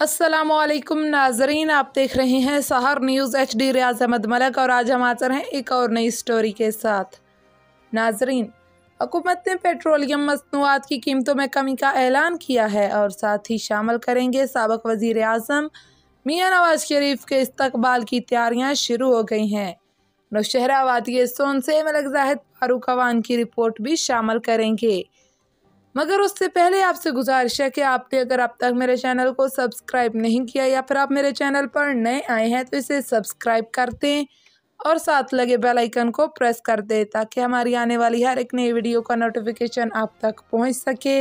अस्सलामुअलैकुम नाजरीन, आप देख रहे हैं सहर न्यूज़ HD। रियाज अहमद मलक और आज हम हाजिर हैं एक और नई स्टोरी के साथ। नाजरीन, हुकूमत ने पेट्रोलियम मसनूआत की कीमतों में कमी का ऐलान किया है और साथ ही शामिल करेंगे साबिक वज़ीर आज़म मियां नवाज शरीफ के इस्तकबाल की तैयारियां शुरू हो गई हैं। नौशहरा वादी सोन से मलिक जाहिद फारूक अवान की रिपोर्ट भी शामिल करेंगे, मगर उससे पहले आपसे गुजारिश है कि आपने अगर अब तक मेरे चैनल को सब्सक्राइब नहीं किया या फिर आप मेरे चैनल पर नए आए हैं तो इसे सब्सक्राइब कर दें और साथ लगे बेल आइकन को प्रेस कर दें ताकि हमारी आने वाली हर एक नई वीडियो का नोटिफिकेशन आप तक पहुंच सके।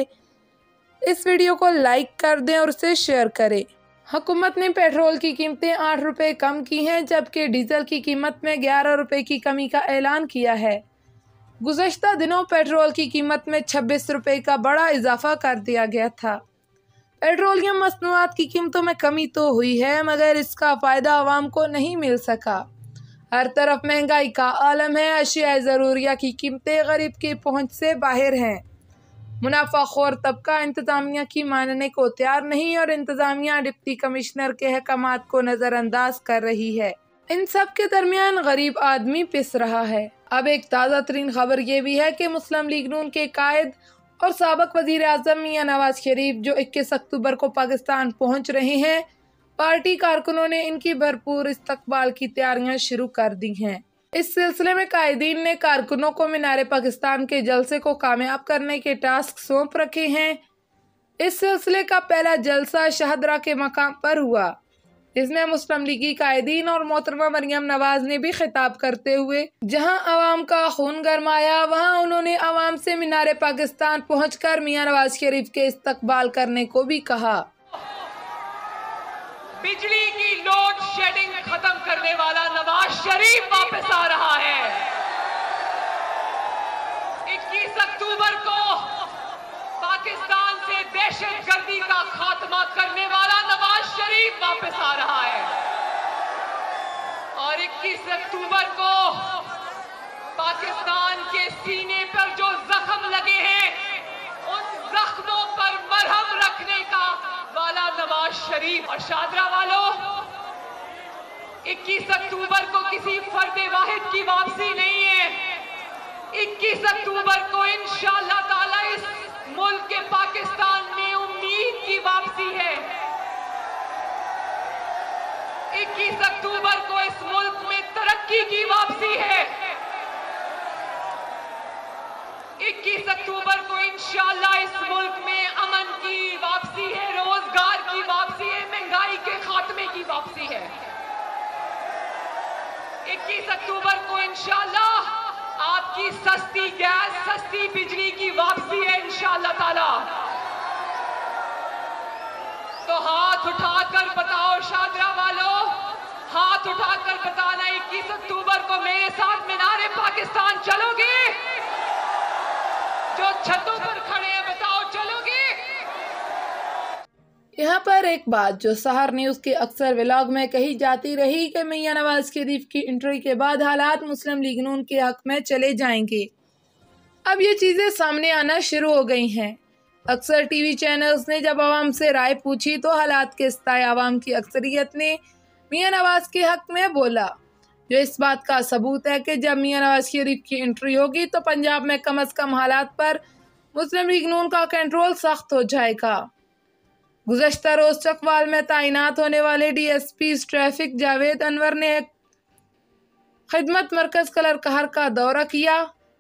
इस वीडियो को लाइक कर दें और उसे शेयर करें। हुकूमत ने पेट्रोल की कीमतें 8 रुपये कम की हैं, जबकि डीजल की कीमत में 11 रुपये की कमी का ऐलान किया है। गुज़श्ता दिनों पेट्रोल की कीमत में 26 रुपये का बड़ा इजाफा कर दिया गया था। पेट्रोलियम मसनूआत की कीमतों में कमी तो हुई है, मगर इसका फ़ायदा आवाम को नहीं मिल सका। हर तरफ महंगाई का आलम है। अशिया ज़रूरिया की कीमतें गरीब की पहुंच से बाहर हैं। मुनाफाखोर तबका इंतज़ामिया की मानने को तैयार नहीं और इंतज़ामिया डिप्टी कमिश्नर के अहकामात को नज़रअंदाज कर रही है। इन सब के दरमियान गरीब आदमी पिस रहा है। अब एक ताज़ा तरीन खबर ये भी है कि मुस्लिम लीग नून के कायद और साबिक वज़ीर आज़म मियां नवाज शरीफ जो 21 अक्टूबर को पाकिस्तान पहुंच रहे हैं, पार्टी कारकुनों ने इनकी भरपूर इस्तकबाल की तैयारियां शुरू कर दी हैं। इस सिलसिले में कायदीन ने कारकुनों को मीनार पाकिस्तान के जलसे को कामयाब करने के टास्क सौंप रखे हैं। इस सिलसिले का पहला जलसा शाहदरा के मकाम पर हुआ, इसमें मुस्लिम लीगी कायदीन और मोहतरमा मरियम नवाज ने भी खिताब करते हुए जहां आवाम का खून गरमाया, वहां उन्होंने आवाम से मीनार पाकिस्तान पहुंचकर मियां नवाज शरीफ के इस्तकबाल करने को भी कहा। बिजली की लोड शेडिंग खत्म करने वाला नवाज शरीफ वापस आ रहा है। 21 अक्टूबर को पाकिस्तान से दहशतगर्दी का खात्मा करने वाला नवाज शरीफ वापस आ रहा है और 21 अक्टूबर को पाकिस्तान के सीने पर जो जख्म लगे हैं, उन जख्मों पर मरहम रखने का वाला नवाज शरीफ। और शाहदरा वालों, 21 अक्टूबर को किसी फर्द वाहिद की वापसी नहीं है। 21 अक्टूबर को इंशाअल्लाह ताला इस मुल्क के पाकिस्तान में उम्मीद की वापसी है। 21 अक्टूबर को इस मुल्क में तरक्की की वापसी है। 21 अक्टूबर को इंशाअल्लाह इस मुल्क में अमन की वापसी है, रोजगार की वापसी है, महंगाई के खात्मे की वापसी है। 21 अक्टूबर को इंशाअल्लाह आपकी सस्ती गैस, सस्ती बिजली की वापसी है इंशाअल्लाह ताला। तो हाथ उठाकर बताओ शाहदरा वालों, हाथ उठाकर बताना 21 अक्टूबर को मेरे साथ मीनारे पाकिस्तान चलोगे? जो छतों पर खड़े हैं बताओ चलोगे? यहाँ पर एक बात जो सहर न्यूज़ के अक्सर व्लॉग में कही जाती रही कि मियां नवाज शरीफ की एंट्री के बाद हालात मुस्लिम लीग नून के हक में चले जाएंगे, अब ये चीज़ें सामने आना शुरू हो गई हैं। अक्सर टीवी चैनल्स ने जब आवाम से राय पूछी तो हालात के सताए आवाम की अक्सरियत ने मियां नवाज के हक में बोला, जो इस बात का सबूत है कि जब मियां नवाज शरीफ की एंट्री होगी तो पंजाब में कम अज़ कम हालात पर मुस्लिम लीग नून का कंट्रोल सख्त हो जाएगा। गुज़श्ता रोज चकवाल में तैनात होने वाले DSP ट्रैफिक जावेद अनवर ने खिदमत मरकज कलर कहर का दौरा किया।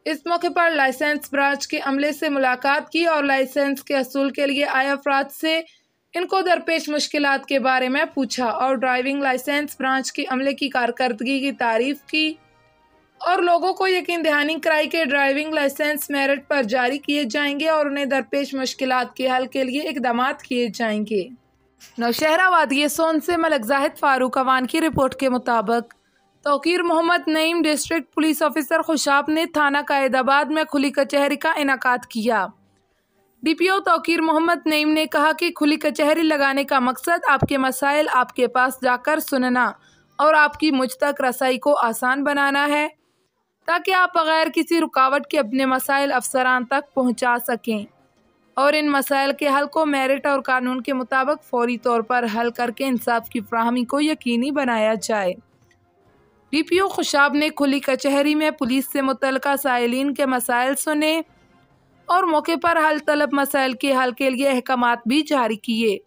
इस मौके पर लाइसेंस ब्रांच के अमले से मुलाकात की और लाइसेंस के असूल के लिए आए अफराद से इनको दरपेश मुश्किलात के बारे में पूछा और ड्राइविंग लाइसेंस ब्रांच के अमले की कारकर्दगी की तारीफ की और लोगों को यकीन दहानी कराई कि ड्राइविंग लाइसेंस मेरिट पर जारी किए जाएंगे और उन्हें दरपेश मुश्किलात के हल के लिए इक़दामात किए जाएंगे। नौशहरा वादी सोन से मलिक जाहिद फारूक अवान की रिपोर्ट के मुताबिक Tauqeer Mohammad Naeem district police officer Khushab ने थाना कायदाबाद में खुली कचहरी का इनेकाद किया। DPO तौकीर मोहम्मद नईम ने कहा कि खुली कचहरी लगाने का मकसद आपके मसाइल आपके पास जाकर सुनना और आपकी मुझ तक रसाई को आसान बनाना है ताकि आप बगैर किसी रुकावट के अपने मसाइल अफसरान तक पहुंचा सकें اور ان مسائل کے حل کو میرٹ اور قانون کے مطابق فوری طور پر حل کر کے انصاف کی فراہمی کو یقینی بنایا جائے۔ ڈی پی او خوشاب نے کھلی کچہری میں پولیس سے متعلقہ سائلین کے مسائل سنے اور موقع پر حل طلب مسائل کے حل کے لیے احکامات بھی جاری کیے۔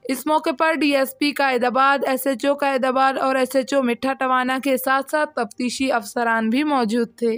اس موقع پر ڈی ایس پی قائد آباد، ایس ایچ او قائد آباد اور ایس ایچ او مٹھا ٹوانا کے ساتھ ساتھ تفتیشی افسران بھی موجود تھے۔